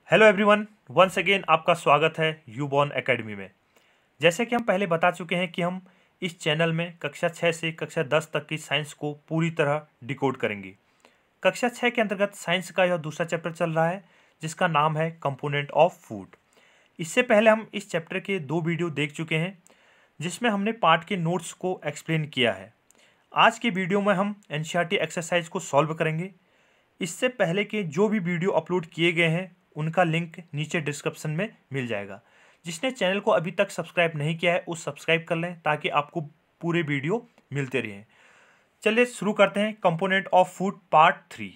Hello everyone, once again आपका स्वागत है यूबॉर्न एकेडमी में। जैसे कि हम पहले बता चुके हैं कि हम इस चैनल में कक्षा 6 से कक्षा 10 तक की साइंस को पूरी तरह डिकोड करेंगे। कक्षा 6 के अंतर्गत साइंस का यह दूसरा चैप्टर चल रहा है जिसका नाम है कंपोनेंट ऑफ फूड। इससे पहले हम इस चैप्टर के 2 वीडियो देख चुके हैं जिसमें हमने पार्ट के नोट्स को एक्सप्लेन किया है। आज के वीडियो में हम एनसीईआरटी एक्सरसाइज को सॉल्व करेंगे। इससे पहले के जो भी वीडियो अपलोड किए गए हैं उनका लिंक नीचे डिस्क्रिप्शन में मिल जाएगा। जिसने चैनल को अभी तक सब्सक्राइब नहीं किया है वो सब्सक्राइब कर लें ताकि आपको पूरे वीडियो मिलते रहें। चलिए शुरू करते हैं component of food part 3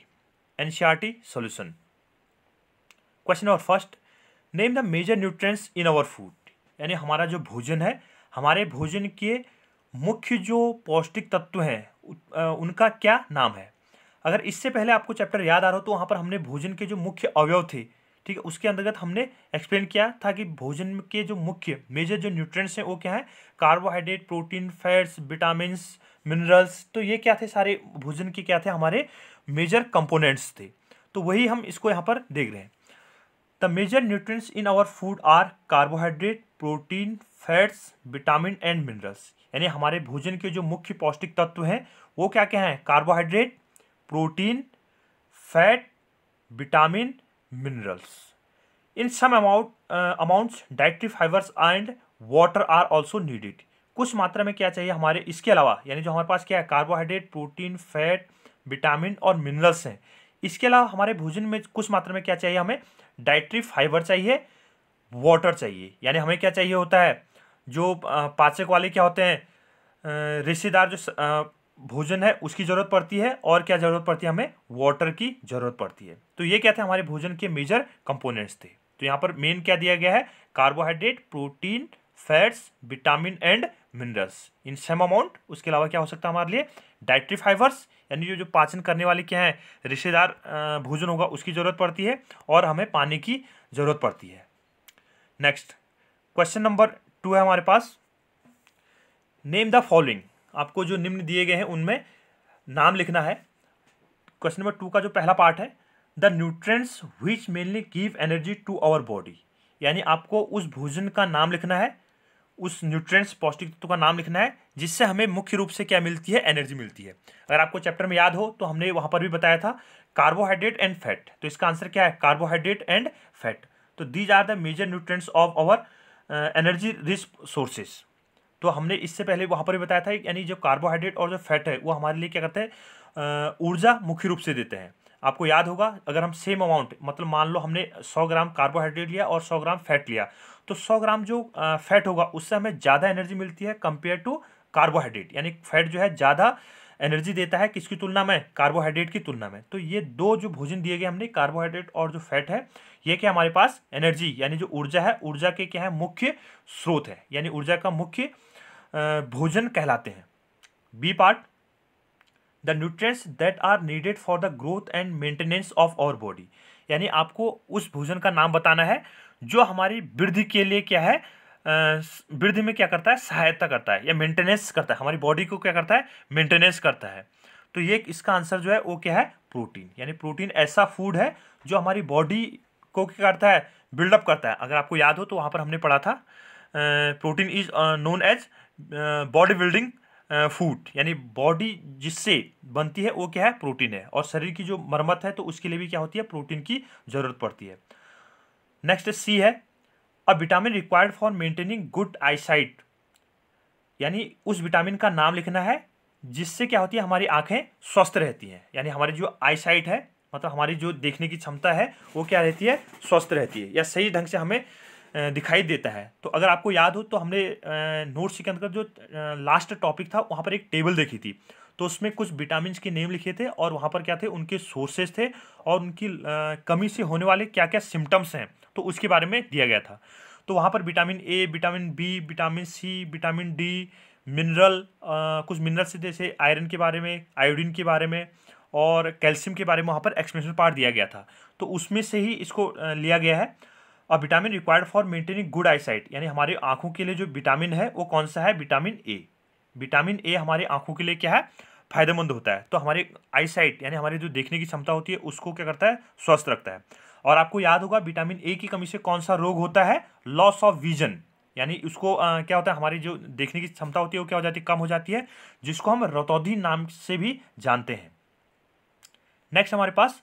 NCERT solution. Question number first, name the major nutrients in our food. यानी हमारा जो भोजन है, हमारे भोजन के मुख्य जो पौष्टिक तत्व हैं उनका क्या नाम है। अगर इससे पहले आपको चैप्टर याद आ रहा हो तो वहाँ पर हमने भोजन के जो मुख्य अवयव थे, ठीक है, उसके अंतर्गत हमने एक्सप्लेन किया था कि भोजन के जो मुख्य मेजर जो न्यूट्रिएंट्स हैं वो क्या है, carbohydrate, protein, fats, vitamins, minerals. तो ये क्या थे, सारे भोजन के क्या थे, हमारे मेजर कंपोनेंट्स थे। तो वही हम इसको यहाँ पर देख रहे हैं। The major nutrients in our food are carbohydrate, protein, fats, vitamin and minerals. यानी हमारे भोजन के जो मुख्य पौष्टिक तत्व हैं वो क्या क्या हैं, carbohydrate, protein, fat, vitamin, minerals. In some amounts dietary fibres and water are also needed. कुछ मात्रा में क्या चाहिए हमारे इसके अलावा, यानी जो हमारे पास क्या है, कार्बोहाइड्रेट, प्रोटीन, फैट, विटामिन और मिनरल्स हैं। इसके अलावा हमारे भोजन में कुछ मात्रा में क्या चाहिए, हमें डाइटरी फाइबर चाहिए, वाटर चाहिए। यानी हमें क्या चाहिए होता है, जो पाचक वाले क्या होते हैं, रेशेदार जो भोजन है उसकी ज़रूरत पड़ती है, और क्या ज़रूरत पड़ती है, हमें वाटर की ज़रूरत पड़ती है। तो ये क्या थे, हमारे भोजन के मेजर कंपोनेंट्स थे। तो यहाँ पर मेन क्या दिया गया है, carbohydrate, protein, fats, vitamin and minerals in some amount. उसके अलावा क्या हो सकता है हमारे लिए, डाइटरी फाइबर्स, यानी जो पाचन करने वाले क्या है, रेशेदार भोजन होगा उसकी ज़रूरत पड़ती है, और हमें पानी की ज़रूरत पड़ती है। नेक्स्ट क्वेश्चन नंबर 2 है हमारे पास, नेम द फॉलोइंग। आपको जो निम्न दिए गए हैं उनमें नाम लिखना है। क्वेश्चन नंबर 2 का जो पहला पार्ट है, the nutrients which mainly give energy to our body. यानी आपको उस भोजन का नाम लिखना है, उस न्यूट्रिएंट्स पौष्टिक तत्व का नाम लिखना है जिससे हमें मुख्य रूप से क्या मिलती है, एनर्जी मिलती है। अगर आपको चैप्टर में याद हो तो हमने वहाँ पर भी बताया था कार्बोहाइड्रेट एंड फैट। तो इसका आंसर क्या है, कार्बोहाइड्रेट एंड फैट। तो these are the major nutrients of our energy rich sources. तो हमने इससे पहले वहाँ पर भी बताया था, यानी जो कार्बोहाइड्रेट और जो फैट है वो हमारे लिए क्या करते हैं, ऊर्जा मुख्य रूप से देते हैं। आपको याद होगा, अगर हम सेम अमाउंट, मतलब मान लो हमने 100 ग्राम कार्बोहाइड्रेट लिया और 100 ग्राम फैट लिया, तो 100 ग्राम जो फैट होगा उससे हमें ज़्यादा एनर्जी मिलती है कंपेयर टू कार्बोहाइड्रेट। यानी फैट जो है ज़्यादा एनर्जी देता है किसकी तुलना में, कार्बोहाइड्रेट की तुलना में। तो ये दो जो भोजन दिए गए हमने, कार्बोहाइड्रेट और जो फैट है, ये क्या हमारे पास एनर्जी यानी जो ऊर्जा है, ऊर्जा के क्या है, मुख्य स्रोत है, यानी ऊर्जा का मुख्य भोजन कहलाते हैं। B part, the nutrients that are needed for the growth and maintenance of our body. यानी आपको उस भोजन का नाम बताना है जो हमारी वृद्धि के लिए क्या है, वृद्धि में क्या करता है, सहायता करता है या मेंटेनेंस करता है, हमारी बॉडी को क्या करता है, मेंटेनेंस करता है। तो ये इसका आंसर जो है वो क्या है, प्रोटीन। यानी प्रोटीन ऐसा फूड है जो हमारी बॉडी को क्या करता है, बिल्डअप करता है। अगर आपको याद हो तो वहाँ पर हमने पढ़ा था, protein is known as body building food. यानी बॉडी जिससे बनती है वो क्या है, प्रोटीन है, और शरीर की जो मरम्मत है तो उसके लिए भी क्या होती है, प्रोटीन की जरूरत पड़ती है। नेक्स्ट सी है, a vitamin required for maintaining good eyesight. यानी उस विटामिन का नाम लिखना है जिससे क्या होती है, हमारी आंखें स्वस्थ रहती हैं। यानी हमारी जो आईसाइट है, मतलब हमारी जो देखने की क्षमता है वो क्या रहती है, स्वस्थ रहती है, या सही ढंग से हमें दिखाई देता है। तो अगर आपको याद हो तो हमने नोट्स के अंदर जो लास्ट टॉपिक था वहाँ पर एक टेबल देखी थी, तो उसमें कुछ विटामिन के नेम लिखे थे और वहाँ पर क्या थे, उनके सोर्सेज थे और उनकी कमी से होने वाले क्या क्या सिम्टम्स हैं, तो उसके बारे में दिया गया था। तो वहाँ पर vitamin A, vitamin B, vitamin C, vitamin D, mineral, कुछ मिनरल्स जैसे आयरन के बारे में, आयोडीन के बारे में और कैल्शियम के बारे में वहाँ पर एक्सप्लेनेशन पार्ट दिया गया था। तो उसमें से ही इसको लिया गया है। और vitamin required for maintaining good eyesight, यानी हमारे आंखों के लिए जो विटामिन है वो कौन सा है, विटामिन ए। विटामिन ए हमारे आंखों के लिए क्या है, फायदेमंद होता है। तो हमारे आईसाइट यानी हमारी जो देखने की क्षमता होती है उसको क्या करता है, स्वस्थ रखता है। और आपको याद होगा विटामिन ए की कमी से कौन सा रोग होता है, लॉस ऑफ विजन, यानी उसको क्या होता है, हमारी जो देखने की क्षमता होती है वो क्या हो जाती है, कम हो जाती है, जिसको हम रतौंधी नाम से भी जानते हैं। नेक्स्ट हमारे पास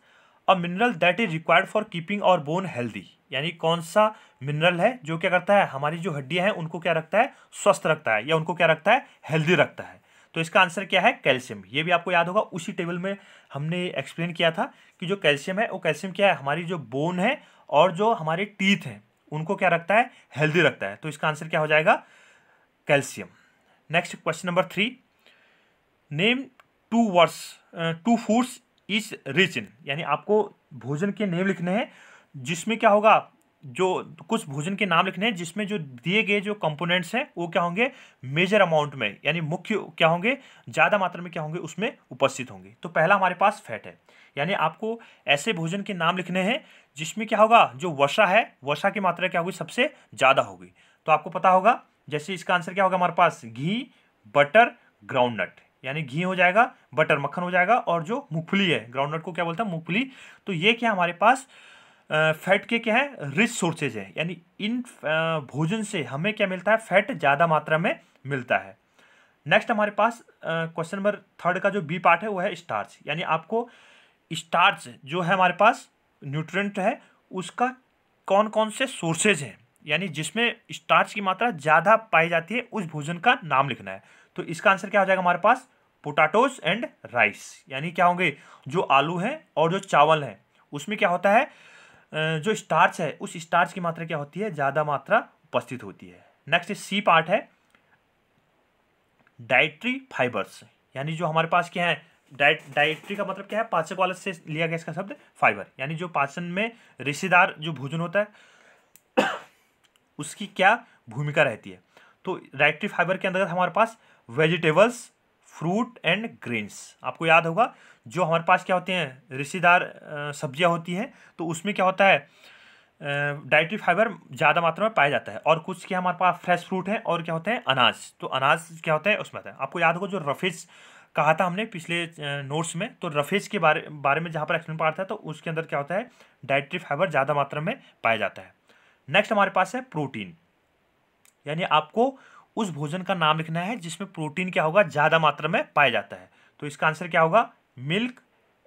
a mineral that is required for keeping our bone healthy, यानी कौन सा मिनरल है जो क्या करता है, हमारी जो हड्डियां हैं उनको क्या रखता है, स्वस्थ रखता है, या उनको क्या रखता है, हेल्दी रखता है। तो इसका आंसर क्या है, कैल्शियम। ये भी आपको याद होगा, उसी टेबल में हमने एक्सप्लेन किया था कि जो कैल्शियम है वो कैल्शियम क्या है, हमारी जो बोन है और जो हमारे टीथ हैं उनको क्या रखता है, हेल्दी रखता है। तो इसका आंसर क्या हो जाएगा, calcium. Next question number 3, name two foods is rich in, यानी आपको भोजन के नेम लिखने हैं जिसमें क्या होगा, जो कुछ भोजन के नाम लिखने हैं जिसमें जो दिए गए जो कंपोनेंट्स हैं वो क्या होंगे, मेजर अमाउंट में, यानी मुख्य क्या होंगे, ज़्यादा मात्रा में क्या होंगे, उसमें उपस्थित होंगे। तो पहला हमारे पास फैट है, यानी आपको ऐसे भोजन के नाम लिखने हैं जिसमें क्या होगा, जो वसा है, वसा की मात्रा क्या होगी, सबसे ज़्यादा होगी। तो आपको पता होगा, जैसे इसका आंसर क्या होगा हमारे पास, घी, बटर, ग्राउंडनट, यानी घी हो जाएगा, बटर मक्खन हो जाएगा, और जो मूंगफली है, ग्राउंडनट को क्या बोलते हैं, मूंगफली। तो ये क्या हमारे पास फैट के क्या है, रिच सोर्सेज है, यानी इन भोजन से हमें क्या मिलता है, फैट ज़्यादा मात्रा में मिलता है। नेक्स्ट हमारे पास क्वेश्चन नंबर 3 का जो बी पार्ट है वो है स्टार्च, यानी आपको स्टार्च जो है हमारे पास न्यूट्रिएंट है उसका कौन कौन से सोर्सेज हैं, यानी जिसमें स्टार्च की मात्रा ज़्यादा पाई जाती है उस भोजन का नाम लिखना है। तो इसका आंसर क्या हो जाएगा हमारे पास, पोटैटोज एंड राइस, यानी क्या होंगे, जो आलू हैं और जो चावल हैं उसमें क्या होता है, जो स्टार्च है उस स्टार्च की मात्रा क्या होती है, ज़्यादा मात्रा उपस्थित होती है। नेक्स्ट सी पार्ट है डाइटरी फाइबर्स, यानी जो हमारे पास क्या है, डाइटरी का मतलब क्या है, पाचक वाले से लिया गया इसका शब्द फाइबर, यानी जो पाचन में रेशेदार जो भोजन होता है उसकी क्या भूमिका रहती है। तो डाइटरी फाइबर के अंतर्गत हमारे पास वेजिटेबल्स, फ्रूट एंड ग्रेन्स, आपको याद होगा जो हमारे पास क्या होते हैं, रेशेदार सब्जियां होती हैं, तो उसमें क्या होता है, डाइटरी फाइबर ज़्यादा मात्रा में पाया जाता है। और कुछ क्या हमारे पास फ्रेश फ्रूट है और क्या होते हैं, अनाज, तो अनाज क्या होता है उसमें आता है। आपको याद होगा जो रफेज कहा था हमने पिछले नोट्स में, तो रफेज के बारे में जहाँ पर एक्सप्लेन पार्ट था, तो उसके अंदर क्या होता है, डाइटरी फाइबर ज़्यादा मात्रा में पाया जाता है। नेक्स्ट हमारे पास है प्रोटीन, यानी आपको उस भोजन का नाम लिखना है जिसमें प्रोटीन क्या होगा, ज़्यादा मात्रा में पाया जाता है। तो इसका आंसर क्या होगा, मिल्क,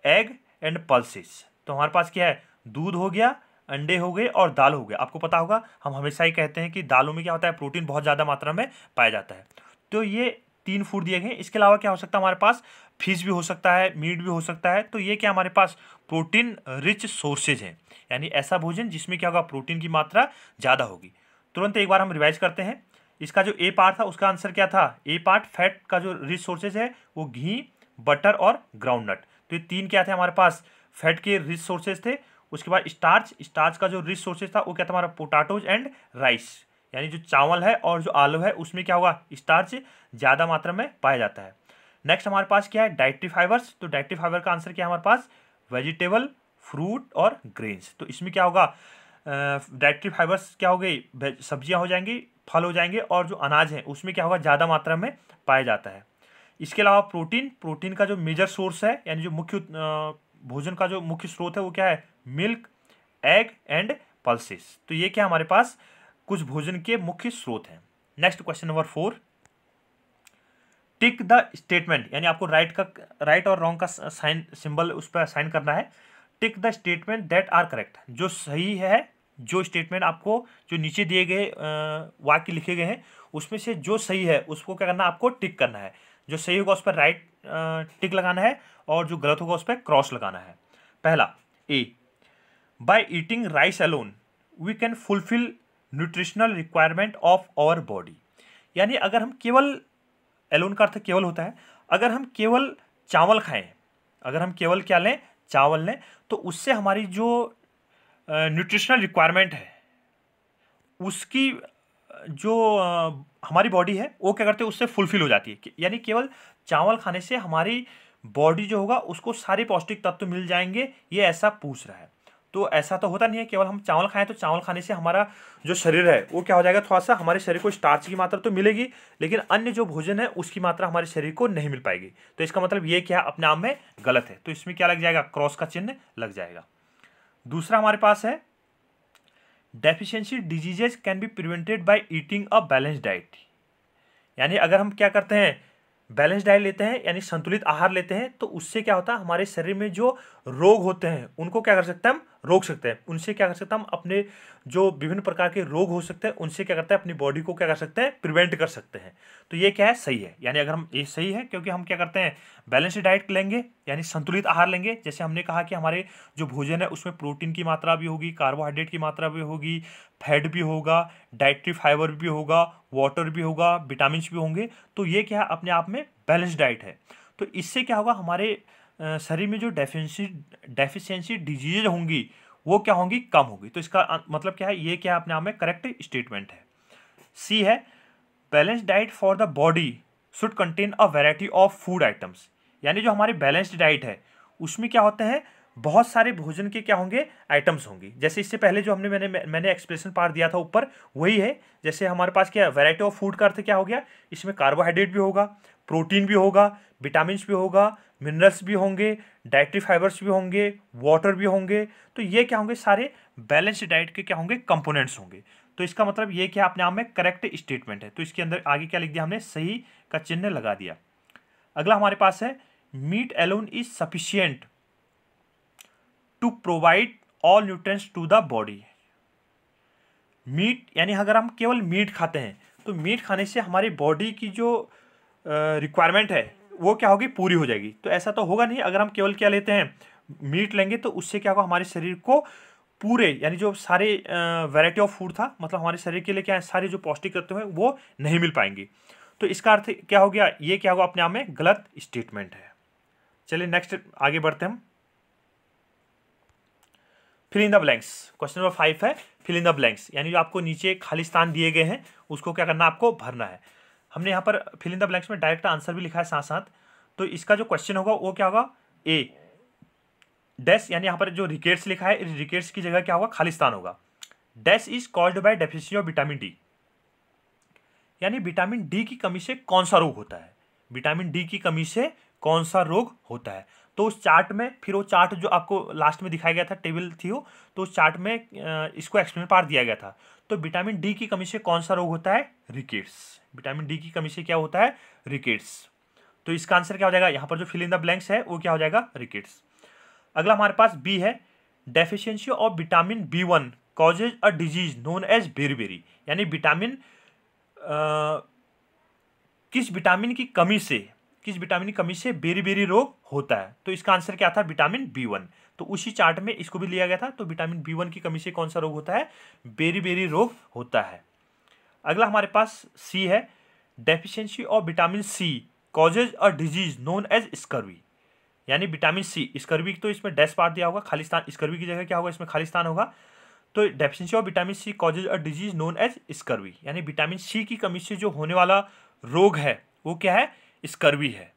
एग एंड पल्सेस। तो हमारे पास क्या है, दूध हो गया, अंडे हो गए और दाल हो गया। आपको पता होगा हम हमेशा ही कहते हैं कि दालों में क्या होता है, प्रोटीन बहुत ज़्यादा मात्रा में पाया जाता है। तो ये 3 फूड दिए गए। इसके अलावा क्या हो सकता है, हमारे पास फिश भी हो सकता है, मीट भी हो सकता है। तो ये क्या हमारे पास प्रोटीन रिच सोर्सेज हैं, यानी ऐसा भोजन जिसमें क्या होगा, प्रोटीन की मात्रा ज़्यादा होगी। तुरंत एक बार हम रिवाइज करते हैं। इसका जो ए पार्ट था उसका आंसर क्या था, ए पार्ट फैट का जो रिच सोर्सेज है वो घी, बटर और ग्राउंडनट। तो ये 3 क्या थे हमारे पास, फैट के रिच सोर्सेज थे। उसके बाद स्टार्च का जो रिच सोर्सेज था वो क्या था हमारा, पोटैटोज एंड राइस, यानी जो चावल है और जो आलू है उसमें क्या होगा, स्टार्च ज़्यादा मात्रा में पाया जाता है। नेक्स्ट हमारे पास क्या है, डाइटरी फाइबर्स। तो डाइटरी फाइबर का आंसर क्या है हमारे पास, वेजिटेबल, फ्रूट और ग्रेन्स। तो इसमें क्या होगा, डाइटरी फाइबर्स क्या हो गई, सब्जियां हो जाएंगी, फल हो जाएंगे, और जो अनाज है उसमें क्या होगा, ज़्यादा मात्रा में पाया जाता है। इसके अलावा प्रोटीन का जो मेजर सोर्स है, यानी जो मुख्य भोजन का जो मुख्य स्रोत है वो क्या है, मिल्क, एग एंड पल्सेस। तो ये क्या हमारे पास कुछ भोजन के मुख्य स्रोत हैं। Next question number 4, tick the statement, यानी आपको राइट और रॉन्ग का साइन सिंबल उस पर साइन करना है। Tick the statement that are correct, जो सही है, जो स्टेटमेंट आपको जो नीचे दिए गए वाक्य लिखे गए हैं उसमें से जो सही है उसको क्या करना है, आपको टिक करना है। जो सही होगा उस पर राइट टिक लगाना है और जो गलत होगा उस पर क्रॉस लगाना है। पहला A, by eating rice alone we can fulfil nutritional requirement of our body, यानी अगर हम केवल, एलोन का अर्थ केवल होता है, अगर हम केवल चावल खाएं, अगर हम केवल क्या लें, चावल लें, तो उससे हमारी जो न्यूट्रिशनल रिक्वायरमेंट है उसकी जो हमारी बॉडी है वो क्या करते हैं, उससे फुलफिल हो जाती है। यानी केवल चावल खाने से हमारी बॉडी जो होगा उसको सारे पौष्टिक तत्व मिल जाएंगे, ये ऐसा पूछ रहा है। तो ऐसा तो होता नहीं है केवल हम चावल खाएं तो चावल खाने से हमारा जो शरीर है वो क्या हो जाएगा, थोड़ा सा हमारे शरीर को स्टार्च की मात्रा तो मिलेगी लेकिन अन्य जो भोजन है उसकी मात्रा हमारे शरीर को नहीं मिल पाएगी। तो इसका मतलब ये क्या अपने आप में गलत है, तो इसमें क्या लग जाएगा, क्रॉस का चिन्ह लग जाएगा। दूसरा हमारे पास है deficiency diseases can be prevented by eating a balance diet. यानी अगर हम क्या करते हैं, बैलेंस डाइट लेते हैं यानी संतुलित आहार लेते हैं, तो उससे क्या होता है हमारे शरीर में जो रोग होते हैं उनको क्या कर सकते हैं हम रोक सकते हैं। उनसे क्या कर सकते हैं हम अपने जो विभिन्न प्रकार के रोग हो सकते हैं उनसे क्या करते हैं अपनी बॉडी को क्या कर सकते हैं प्रिवेंट कर सकते हैं। तो ये क्या है सही है, यानी अगर हम ये सही है क्योंकि हम क्या करते हैं बैलेंस्ड डाइट लेंगे यानी संतुलित आहार लेंगे। जैसे हमने कहा कि हमारे जो भोजन है उसमें प्रोटीन की मात्रा भी होगी, कार्बोहाइड्रेट की मात्रा भी होगी, फैट भी होगा, डाइटरी फाइबर भी होगा, वाटर भी होगा, विटामिन भी होंगे। तो ये क्या है अपने आप में बैलेंस डाइट है। तो इससे क्या होगा हमारे शरीर में जो डेफिशिएंसी डिजीज होंगी वो क्या होंगी कम होगी। तो इसका मतलब क्या है, ये क्या अपने आप में करेक्ट स्टेटमेंट है। सी है balance diet for the body should contain a variety of food items. यानी जो हमारी बैलेंस्ड डाइट है उसमें क्या होते हैं बहुत सारे भोजन के क्या होंगे आइटम्स होंगे। जैसे इससे पहले जो मैंने एक्सप्रेशन पार्ट दिया था ऊपर वही है। जैसे हमारे पास क्या वैरायटी ऑफ फूड का अर्थ क्या हो गया, इसमें कार्बोहाइड्रेट भी होगा, प्रोटीन भी होगा, विटामिन भी होगा, मिनरल्स भी होंगे, डाइटरी फाइबर्स भी होंगे, वाटर भी होंगे। तो ये क्या होंगे सारे बैलेंस्ड डाइट के क्या होंगे कंपोनेंट्स होंगे। तो इसका मतलब ये क्या अपने आप में करेक्ट स्टेटमेंट है। तो इसके अंदर आगे क्या लिख दिया हमने सही का चिन्ह लगा दिया। अगला हमारे पास है meat alone is sufficient to provide all nutrients to the body. Meat यानी अगर हम केवल मीट खाते हैं तो मीट खाने से हमारी बॉडी की जो रिक्वायरमेंट है वो क्या होगी पूरी हो जाएगी। तो ऐसा तो होगा नहीं, अगर हम केवल क्या लेते हैं मीट लेंगे तो उससे क्या होगा हमारे शरीर को पूरे यानी जो सारे वैरायटी ऑफ फूड था मतलब हमारे शरीर के लिए क्या है सारे जो पौष्टिक तत्व हैं वो नहीं मिल पाएंगे। तो इसका अर्थ क्या हो गया, ये क्या होगा अपने आप में गलत स्टेटमेंट है। चलिए नेक्स्ट आगे बढ़ते हैं हम। Fill in the blanks, question number 5 है फिल इन द ब्लैंक्स। यानी जो आपको नीचे खाली स्थान दिए गए हैं उसको क्या करना आपको भरना है। हमने यहाँ पर फिल इन द ब्लैंक्स में डायरेक्ट आंसर भी लिखा है साथ साथ। तो इसका जो क्वेश्चन होगा वो क्या होगा ए डैश, यानी यहाँ पर जो रिकेट्स लिखा है रिकेट्स की जगह क्या होगा खाली स्थान होगा। Dash is called by deficiency of vitamin D. यानी विटामिन डी की कमी से कौन सा रोग होता है, विटामिन डी की कमी से कौन सा रोग होता है। तो उस चार्ट में फिर वो चार्ट जो आपको लास्ट में दिखाया गया था टेबल थी वो, तो उस चार्ट में इसको एक्सप्लेन पार्ट दिया गया था। तो विटामिन डी की कमी से कौन सा रोग होता है रिकेट्स। विटामिन डी की कमी से क्या होता है रिकेट्स। तो इसका आंसर क्या हो जाएगा, यहाँ पर जो फिल इन द ब्लैंक्स है वो क्या हो जाएगा रिकेट्स। अगला हमारे पास बी है deficiency of vitamin B1 causes a disease known as beriberi. यानी विटामिन किस विटामिन की कमी से बेरीबेरी रोग होता है। तो इसका आंसर क्या था विटामिन B1। तो उसी चार्ट में इसको भी लिया गया था। तो विटामिन B1 की कमी से कौन सा रोग होता है बेरीबेरी रोग होता है। अगला हमारे पास सी है deficiency of vitamin C causes a disease known as scurvy. यानी विटामिन सी स्कर्वी, तो इसमें डैश पार्ट दिया होगा खाली स्थान, स्कर्वी की जगह क्या होगा इसमें खाली स्थान होगा। तो deficiency of vitamin C causes a disease known as scurvy. यानी विटामिन सी की कमी से जो होने वाला रोग है वो क्या है स्कर्वी है।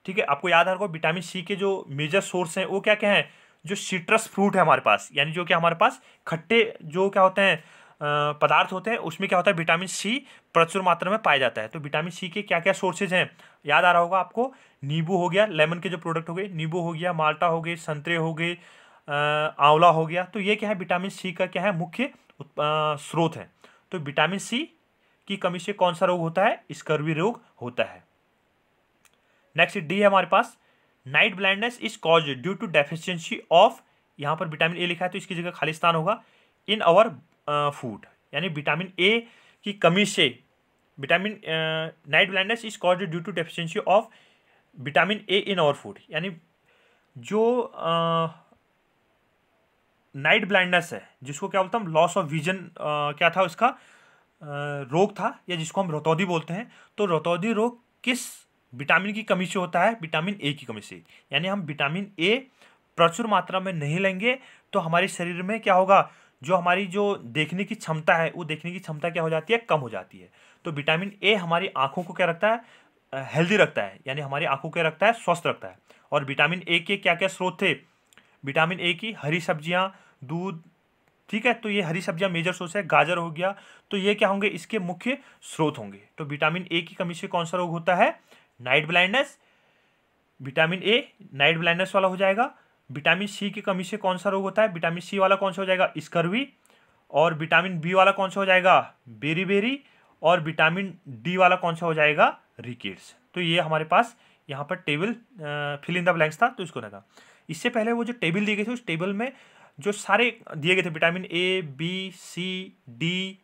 ठीक है, आपको याद रखो विटामिन सी के जो मेजर सोर्स हैं वो क्या क्या हैं, जो सिट्रस फ्रूट है हमारे पास, यानी जो क्या हमारे पास खट्टे जो क्या होते हैं पदार्थ होते हैं उसमें क्या होता है विटामिन सी प्रचुर मात्रा में पाया जाता है। तो विटामिन सी के क्या क्या सोर्सेज हैं याद आ रहा होगा आपको, नींबू हो गया, लेमन के जो प्रोडक्ट हो गए नींबू हो गया, माल्टा हो गए, संतरे हो गए, आंवला हो गया। तो ये क्या है विटामिन सी का क्या है मुख्य स्रोत है। तो विटामिन सी की कमी से कौन सा रोग होता है स्कर्वी रोग होता है। नेक्स्ट डी है हमारे पास night blindness is cause due to deficiency of, यहाँ पर विटामिन ए लिखा है तो इसकी जगह खाली स्थान होगा इन आवर फूड। यानी विटामिन ए की कमी से vitamin night blindness is cause due to deficiency of vitamin A in our food. यानी जो नाइट ब्लाइंडनेस है जिसको क्या बोलते हैं हम लॉस ऑफ विजन क्या था उसका रोग था या जिसको हम रतौंधी बोलते हैं। तो रतौंधी रोग किस विटामिन की कमी से होता है विटामिन ए की कमी से। यानी हम विटामिन ए प्रचुर मात्रा में नहीं लेंगे तो हमारे शरीर में क्या होगा जो हमारी जो देखने की क्षमता है वो देखने की क्षमता क्या हो जाती है कम हो जाती है। तो विटामिन ए हमारी आंखों को क्या रखता है हेल्दी रखता है, यानी हमारी आंखों को क्या रखता है स्वस्थ रखता है। और विटामिन ए के क्या क्या स्रोत थे विटामिन ए की हरी सब्जियां, दूध, ठीक है। तो ये हरी सब्जियां मेजर सोर्स है, गाजर हो गया, तो ये क्या होंगे इसके मुख्य स्रोत होंगे। तो विटामिन ए की कमी से कौन सा रोग होता है night blindness. Vitamin A night blindness वाला हो जाएगा। विटामिन सी की कमी से कौन सा रोग होता है, विटामिन सी वाला कौन सा हो जाएगा, स्कर्वी, और विटामिन बी वाला कौन सा हो जाएगा, बेरीबेरी, और विटामिन डी वाला कौन सा हो जाएगा, रिकेट्स। तो ये हमारे पास यहाँ पर table fill in the blanks था, तो इसको लगा। इससे पहले वो जो टेबल दी गई थी उस टेबल में जो सारे दिए गए थे vitamin A, B, C, D,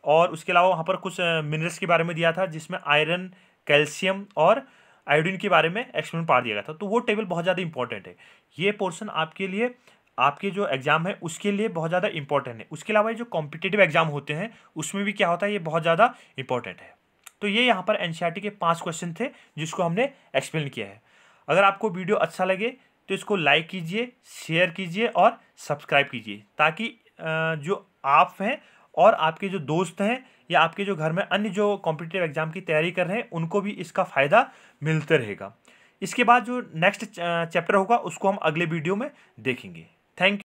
और उसके अलावा वहाँ पर कुछ मिनरल्स के बारे में दिया था जिसमें आयरन, कैल्शियम और आयोडीन के बारे में एक्सप्लेन पार दिया गया था। तो वो टेबल बहुत ज़्यादा इंपॉर्टेंट है। ये पोर्शन आपके लिए, आपके जो एग्जाम है उसके लिए बहुत ज़्यादा इंपॉर्टेंट है। उसके अलावा जो कॉम्पिटिटिव एग्जाम होते हैं उसमें भी क्या होता है, ये बहुत ज़्यादा इंपॉर्टेंट है। तो ये यहाँ पर एनसीईआरटी के 5 क्वेश्चन थे जिसको हमने एक्सप्लेन किया है। अगर आपको वीडियो अच्छा लगे तो इसको लाइक कीजिए, शेयर कीजिए और सब्सक्राइब कीजिए, ताकि जो आप हैं और आपके जो दोस्त हैं या आपके जो घर में अन्य जो कॉम्पिटिटिव एग्जाम की तैयारी कर रहे हैं उनको भी इसका फ़ायदा मिलते रहेगा। इसके बाद जो नेक्स्ट चैप्टर होगा उसको हम अगले वीडियो में देखेंगे। Thank you.